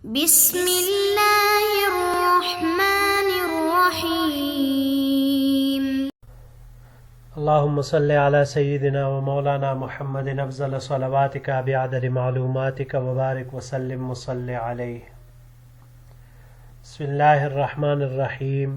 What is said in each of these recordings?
بسم اللہ الرحمن الرحیم۔ اللہم صلی علی سیدنا و مولانا محمد افضل صلواتک بعدد معلوماتک وبارک وسلم وصلی علیہ۔ بسم اللہ الرحمن الرحیم۔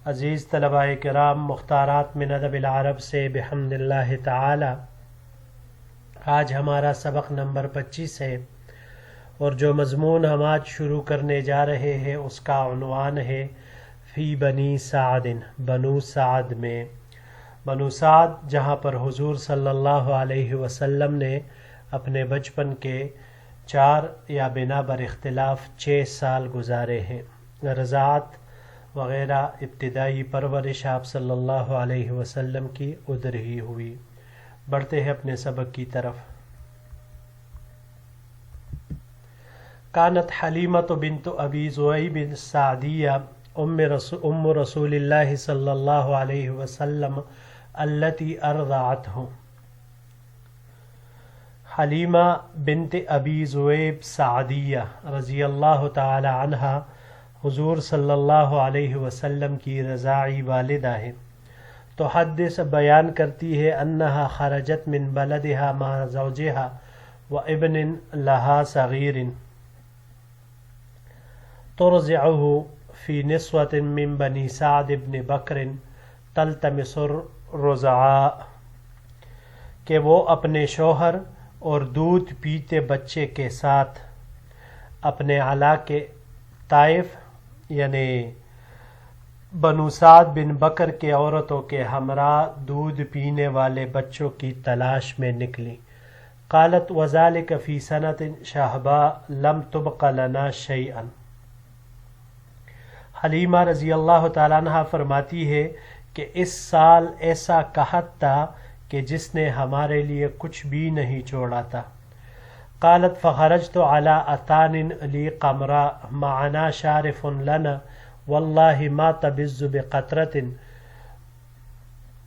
عزیز طلباء کرام، مختارات من ادب العرب سے بحمد اللہ تعالی آج ہمارا سبق نمبر 25 ہے، اور جو مضمون ہم آج شروع کرنے جا رہے ہیں اس کا عنوان ہے فی بنی سعد، بنو سعد میں۔ بنو سعد جہاں پر حضور صلی اللہ علیہ وسلم نے اپنے بچپن کے 4 یا بنا بر اختلاف 6 سال گزارے ہیں۔ رضاعت وغیرہ ابتدائی پرورش آپ صلی اللہ علیہ وسلم کی ادھر ہی ہوئی۔ بڑھتے ہیں اپنے سبق کی طرف۔ کانت حلیمۃ بنت ابی ذؤیب السعدیہ ام رسول اللہ صلی اللہ علیہ وسلم التی ارضعتہ۔ حلیمہ بنت ابی ذؤیب سعدیہ رضی اللہ تعالی عنہا حضور صلی اللہ علیہ وسلم کی رضاعی والدہ ہے۔ تو حدث بیان کرتی ہے انہا خرجت من بلدہا مع زوجہا و ابن لہا صغیر ترضعہ فی نسوۃ من بنی سعد بن بکر تلتمس الرضعاء، کہ وہ اپنے شوہر اور دودھ پیتے بچے کے ساتھ اپنے علاقے طائف یعنی بنو سعد بن بکر کے عورتوں کے ہمراہ دودھ پینے والے بچوں کی تلاش میں نکلی۔ قالت وذلک فی سنۃ شہباء لم تبق لنا شیئا۔ حلیمہ رضی اللہ تعالیٰ عنہ فرماتی ہے کہ اس سال ایسا قحط تھا کہ جس نے ہمارے لیے کچھ بھی نہیں چھوڑا تھا۔ قالت فخرجت علی اتان لی قمراء معنا شارف لنا واللہ ما تبز بقطرۃ،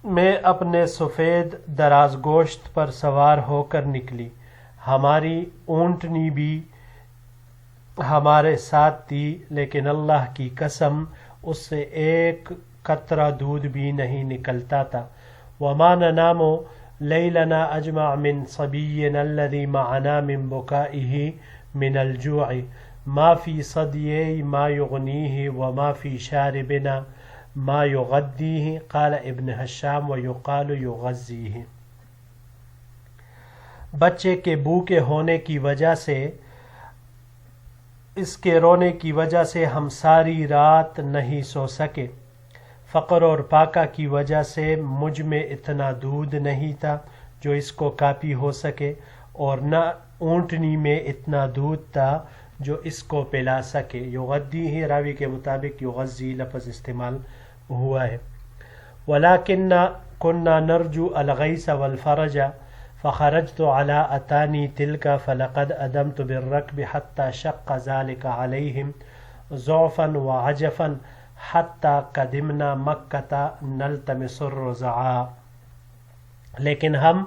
میں اپنے سفید دراز گوشت پر سوار ہو کر نکلی، ہماری اونٹنی بھی ہمارے ساتھ تھی، لیکن اللہ کی قسم اس سے ایک قطرہ دودھ بھی نہیں نکلتا تھا۔ وما ننام لیلنا اجمع من صبینا الذی معنا من بکائہ من الجوع ما فی صدیہ ما یغنیہ وما فی شاربنا ما یغدیہ، قال ابن حشام ویقال یغزیہ۔ بچے کے بھوکے ہونے کی وجہ سے، اس کے رونے کی وجہ سے ہم ساری رات نہیں سو سکے۔ فقر اور پاکہ کی وجہ سے مجھ میں اتنا دودھ نہیں تھا جو اس کو کافی ہو سکے، اور نہ اونٹنی میں اتنا دودھ تھا جو اس کو پلا سکے۔ یغدی ہی راوی کے مطابق یغزی لفظ استعمال ہوا ہے۔ وَلَكِنَّا كُنَّا نَرْجُو الْغَيْثَ وَالْفَرَجَ فخرجت على اتانی تلك فلقد ادمت بالركب حتى شق ذلك عليهم ضعفا وعجفا حتى قدمنا مكة نلتمس الرضعاء۔ لیکن ہم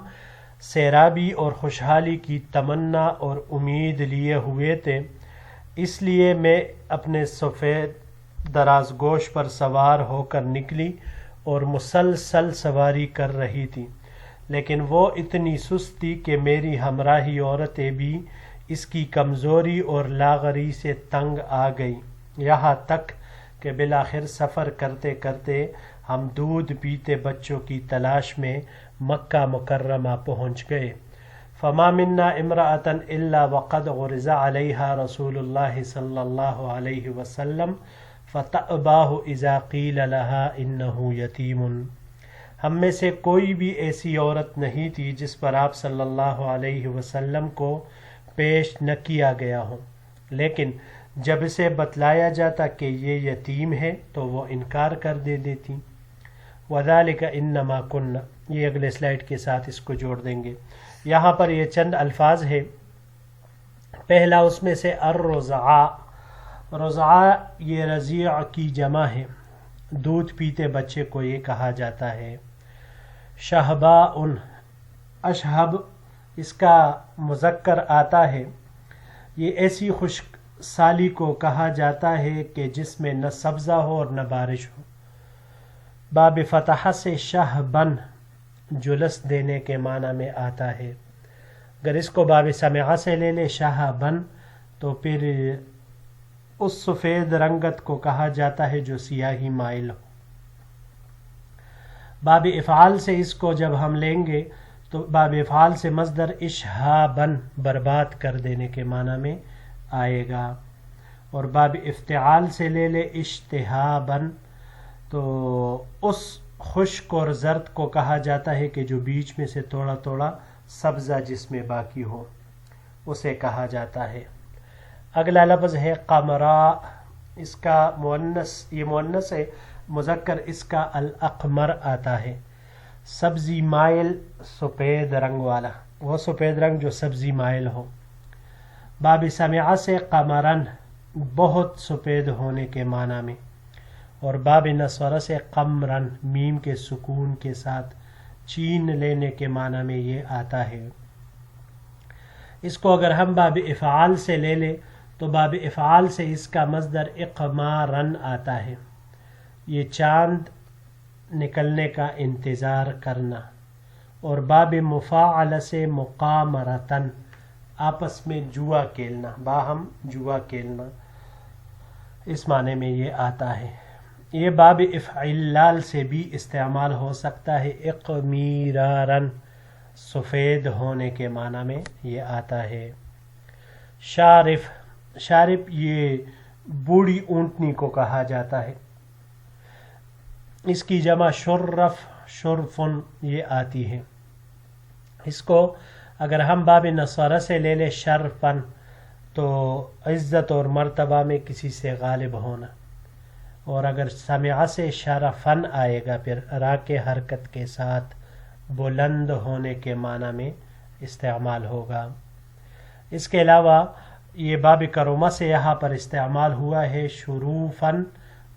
سیرابی اور خوشحالی کی تمنا اور امید لیے ہوئے تھے، اس لیے میں اپنے سفید دراز گوش پر سوار ہو کر نکلی اور مسلسل سواری کر رہی تھی، لیکن وہ اتنی سست تھی کہ میری ہمراہی عورتیں بھی اس کی کمزوری اور لاغری سے تنگ آ گئیں، یہاں تک کہ بالآخر سفر کرتے کرتے ہم دودھ پیتے بچوں کی تلاش میں مکہ مکرمہ پہنچ گئے۔ فما منا امرأة الا وقد غرز علیہا رسول اللہ صلی اللہ علیہ وسلم فتأباہ اذا قیل لها انہ یتیم۔ ہم میں سے کوئی بھی ایسی عورت نہیں تھی جس پر آپ صلی اللہ علیہ وسلم کو پیش نہ کیا گیا ہو، لیکن جب اسے بتلایا جاتا کہ یہ یتیم ہے تو وہ انکار کر دیتی۔ وَذَلِكَ إِنَّمَا كُنَّ، یہ اگلے سلائیڈ کے ساتھ اس کو جوڑ دیں گے۔ یہاں پر یہ چند الفاظ ہے۔ پہلا اس میں سے الرضعاء، رضعاء یہ رضیع کی جمع ہے، دودھ پیتے بچے کو یہ کہا جاتا ہے۔ شہباء، اشہب اس کا مذکر آتا ہے، یہ ایسی سالی کو کہا جاتا ہے کہ جس میں نہ سبزہ ہو اور نہ بارش ہو. باب فتح سے شہبن جلس دینے کے معنی میں آتا ہے. اگر اس کو باب سمعہ سے لے لے شہبن تو پھر اس سفید رنگت کو کہا جاتا ہے جو سیاہی مائل ہو. باب افعال سے اس کو جب ہم لیں گے تو باب افعال سے مصدر اشہابن برباد کر دینے کے معنی میں آئے گا. اور باب افتعال سے لے لے اشتہابن تو اس خشک اور زرد کو کہا جاتا ہے کہ جو بیچ میں سے تھوڑا تھوڑا سبزہ جس میں باقی ہو اسے کہا جاتا ہے. اگلا لفظ ہے قمرا. اس کا مؤنث، یہ مؤنث ہے، مذکر اس کا الاقمر آتا ہے. سبزی مائل سفید رنگ والا، وہ سفید رنگ جو سبزی مائل ہو. باب سمعہ سے قمرن بہت سفید ہونے کے معنی میں. اور باب نصرہ سے قمرن میم کے سکون کے ساتھ چین لینے کے معنی میں یہ آتا ہے. اس کو اگر ہم باب افعال سے لے لیں تو باب افعال سے اس کا مصدر اقمارن آتا ہے، یہ چاند نکلنے کا انتظار کرنا. اور باب مفاعل سے مقامرتن آپس میں جوا کھیلنا، باہم جوا کھیلنا، اس معنی میں یہ آتا ہے. یہ باب افعلال سے بھی استعمال ہو سکتا ہے، اقمیرارن سفید ہونے کے معنی میں یہ آتا ہے. شارف، شارف یہ بوڑھی اونٹنی کو کہا جاتا ہے. اس کی جمع شرف، شرفن یہ آتی ہے. اس کو اگر ہم باب نصرہ سے لے لیں شرفن تو عزت اور مرتبہ میں کسی سے غالب ہونا. اور اگر سمعہ سے شرفن آئے گا پھر را کے حرکت کے ساتھ بلند ہونے کے معنی میں استعمال ہوگا. اس کے علاوہ یہ باب کرما سے یہاں پر استعمال ہوا ہے شروفن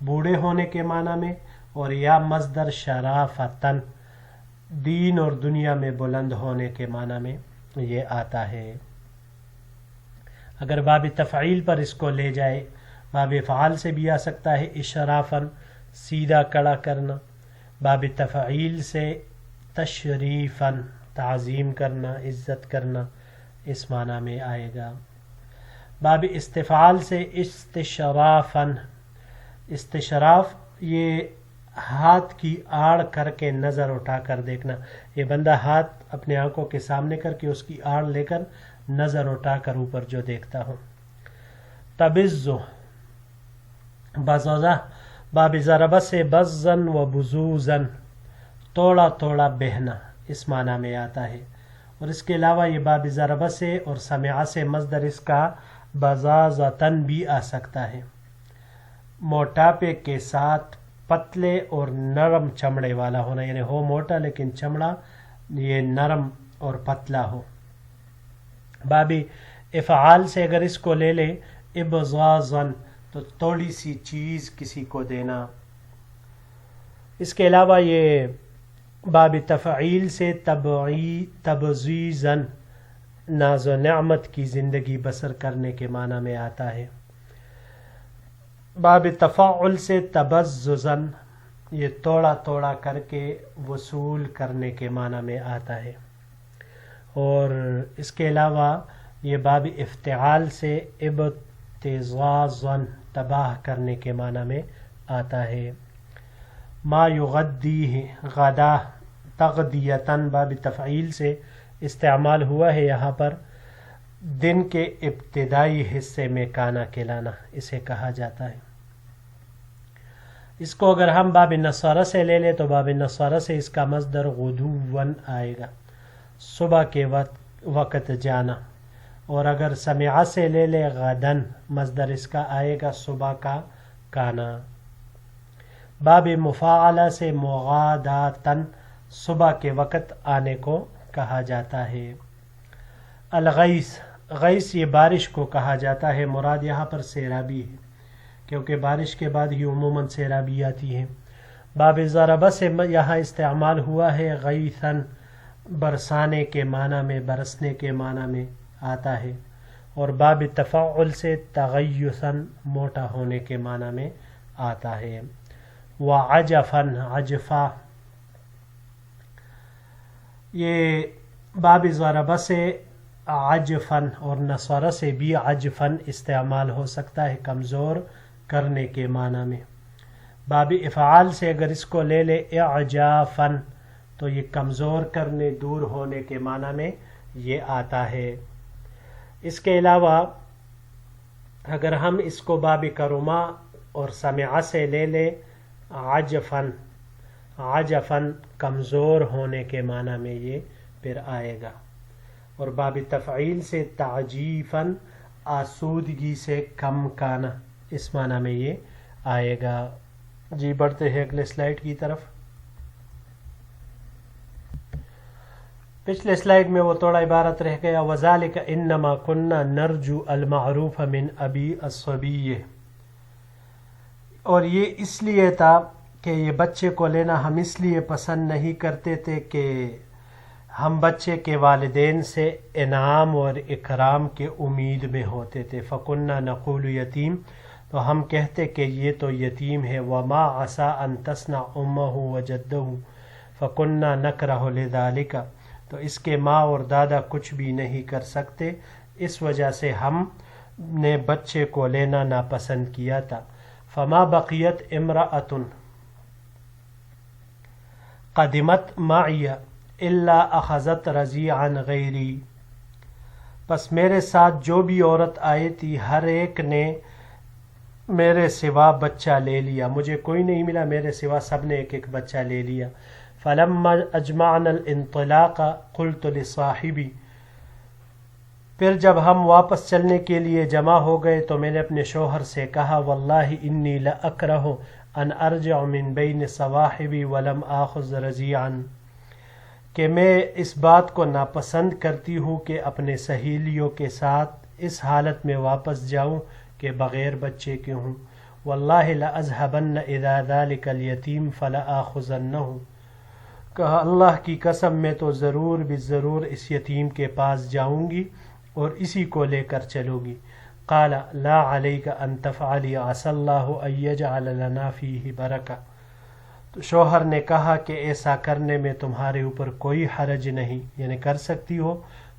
بوڑھے ہونے کے معنی میں، اور یا مصدر شرافتن دین اور دنیا میں بلند ہونے کے معنی میں یہ آتا ہے. اگر باب تفعیل پر اس کو لے جائے باب فعال سے بھی آ سکتا ہے اشرافن سیدھا کڑا کرنا. باب تفعیل سے تشریفن تعظیم کرنا، عزت کرنا، اس معنی میں آئے گا. باب استفعال سے استشرافن، استشراف یہ ہاتھ کی آڑ کر کے نظر اٹھا کر دیکھنا. یہ بندہ ہاتھ اپنے آنکھوں کے سامنے کر کے اس کی آڑ لے کر نظر اٹھا کر اوپر جو دیکھتا ہوں. تبزو بزازہ، باب ضربہ سے بزن و بزوزن توڑا توڑا بہنا، اس معنی میں آتا ہے. اور اس کے علاوہ یہ باب ضربہ سے اور سمعہ سے مصدر اس کا بزازتن بھی آ سکتا ہے. موٹاپے کے ساتھ پتلے اور نرم چمڑے والا ہونا، یعنی ہو موٹا لیکن چمڑا یہ نرم اور پتلا ہو. باب افعال سے اگر اس کو لے لے ابزازن تو تھوڑی سی چیز کسی کو دینا. اس کے علاوہ یہ باب تفعیل سے تبزیزن ناز و نعمت کی زندگی بسر کرنے کے معنی میں آتا ہے. باب تفاعل سے تبززن یہ توڑا توڑا کر کے وصول کرنے کے معنی میں آتا ہے. اور اس کے علاوہ یہ باب افتعال سے ابتزازن تباہ کرنے کے معنی میں آتا ہے. ما یغدیہ غدا تغدیتن باب تفعیل سے استعمال ہوا ہے، یہاں پر دن کے ابتدائی حصے میں کھانا کھلانا اسے کہا جاتا ہے. اس کو اگر ہم باب نصارہ سے لے لیں تو باب نصارہ سے اس کا مصدر غدوون آئے گا، صبح کے وقت جانا. اور اگر سمعہ سے لے لے غدن مصدر اس کا آئے گا صبح کا کھانا. باب مفاعلہ سے مغاداتن صبح کے وقت آنے کو کہا جاتا ہے. الغیث، غیث یہ بارش کو کہا جاتا ہے، مراد یہاں پر سیرابی ہے کیونکہ بارش کے بعد ہی عموماً سیرابی آتی ہے. باب ضربہ سے یہاں استعمال ہوا ہے غیثن برسانے کے معنی میں، برسنے کے معنی میں آتا ہے. اور باب تفعل سے تغیثاً موٹا ہونے کے معنی میں آتا ہے. وعجفاً عجفا، یہ باب ضربہ سے عجفاً اور نصرہ سے بھی عجفاً استعمال ہو سکتا ہے کمزور کرنے کے معنی میں. باب افعال سے اگر اس کو لے لے اعجافاً تو یہ کمزور کرنے دور ہونے کے معنی میں یہ آتا ہے. اس کے علاوہ اگر ہم اس کو باب کرما اور سمع سے لے لے عجفاً، عجفاً کمزور ہونے کے معنی میں یہ پھر آئے گا. اور باب تفعیل سے تعجیفاً آسودگی سے کم کانا، اس معنی میں یہ آئے گا. جی بڑھتے ہیں اگلے سلائیڈ کی طرف. پچھلے سلائیڈ میں وہ تھوڑا عبارت رہ گیا وذالک انما کننا نرجو المعروف من ابی الصبی، اور یہ اس لیے تھا کہ یہ بچے کو لینا ہم اس لیے پسند نہیں کرتے تھے کہ ہم بچے کے والدین سے انعام اور اکرام کے امید میں ہوتے تھے. فکننا نقول یتیم، تو ہم کہتے کہ یہ تو یتیم ہے. وما عسى ان تصنع امه وجده فکننا نکرہ لذالک، تو اس کے ماں اور دادا کچھ بھی نہیں کر سکتے، اس وجہ سے ہم نے بچے کو لینا ناپسند کیا تھا. فما بقیت امرأۃ قدمت معی الا اخذت رضیعا غیری، پس میرے ساتھ جو بھی عورت آئی تھی ہر ایک نے میرے سوا بچہ لے لیا، مجھے کوئی نہیں ملا، میرے سوا سب نے ایک ایک بچہ لے لیا. فلما اجمعنا الانطلاق قلت لصاحبی، پھر جب ہم واپس چلنے کے لیے جمع ہو گئے تو میں نے اپنے شوہر سے کہا واللہ انی لاکرہ ان ارجع من بین صواحبی ولم آخذ رضیعا، کہ میں اس بات کو ناپسند کرتی ہوں کہ اپنے سہیلیوں کے ساتھ اس حالت میں واپس جاؤں کہ بغیر بچے کے ہوں. واللہ لاذهبن اذا ذلك اليتیم فلاخذنہ، کہا اللہ کی قسم میں تو ضرور بالضرور اس یتیم کے پاس جاؤں گی اور اسی کو لے کر چلوں گی. قال لا علیک ان تفعلی عسى اللہ ان یجعل لنا فیہ برکہ، تو شوہر نے کہا کہ ایسا کرنے میں تمہارے اوپر کوئی حرج نہیں، یعنی کر سکتی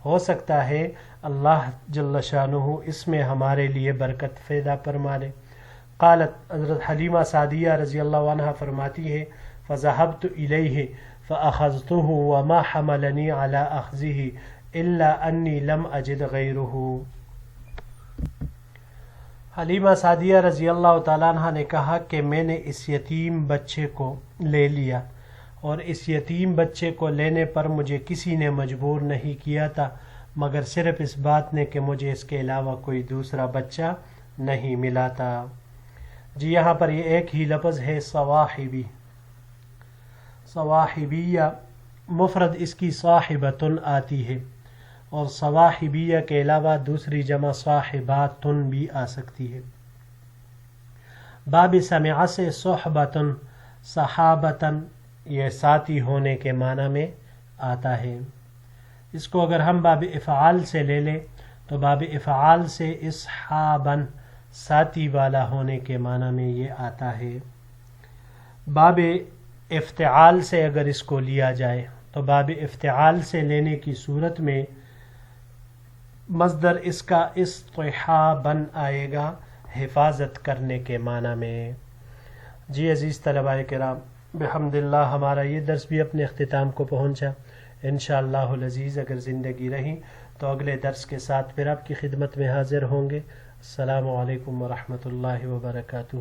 ہو سکتا ہے اللہ جل شانہ اس میں ہمارے لیے برکت پیدا فرما دے. قالت، حضرت حلیمہ سعدیہ رضی اللہ عنہ فرماتی ہے فذهبت الیہ فاخذته وما حملنی علی اخذہ الا انی لم اجد غیرہ. حلیمہ سعدیہ رضی اللہ تعالیٰ عنہ نے کہا کہ میں نے اس یتیم بچے کو لے لیا، اور اس یتیم بچے کو لینے پر مجھے کسی نے مجبور نہیں کیا تھا مگر صرف اس بات نے کہ مجھے اس کے علاوہ کوئی دوسرا بچہ نہیں ملا تھا. جی یہاں پر یہ ایک ہی لفظ ہے صواحبی، صواحبیہ مفرد اس کی صاحبتن آتی ہے، اور صواحبیہ کے علاوہ دوسری جمع صاحباتن بھی آ سکتی ہے. باب سمع سے صحبتن صحابتن، یہ ساتھی ہونے کے معنی میں آتا ہے. اس کو اگر ہم باب افعال سے لے لیں تو باب افعال سے اصحابن ساتھی والا ہونے کے معنی میں یہ آتا ہے. باب افتعال سے اگر اس کو لیا جائے تو باب افتعال سے لینے کی صورت میں مصدر اس کا اصطحابن آئے گا، حفاظت کرنے کے معنی میں. جی عزیز طلباء کرام، بحمد اللہ ہمارا یہ درس بھی اپنے اختتام کو پہنچا. انشاءاللہ العزیز اگر زندگی رہی تو اگلے درس کے ساتھ پھر آپ کی خدمت میں حاضر ہوں گے. السلام علیکم ورحمۃ اللہ وبرکاتہ.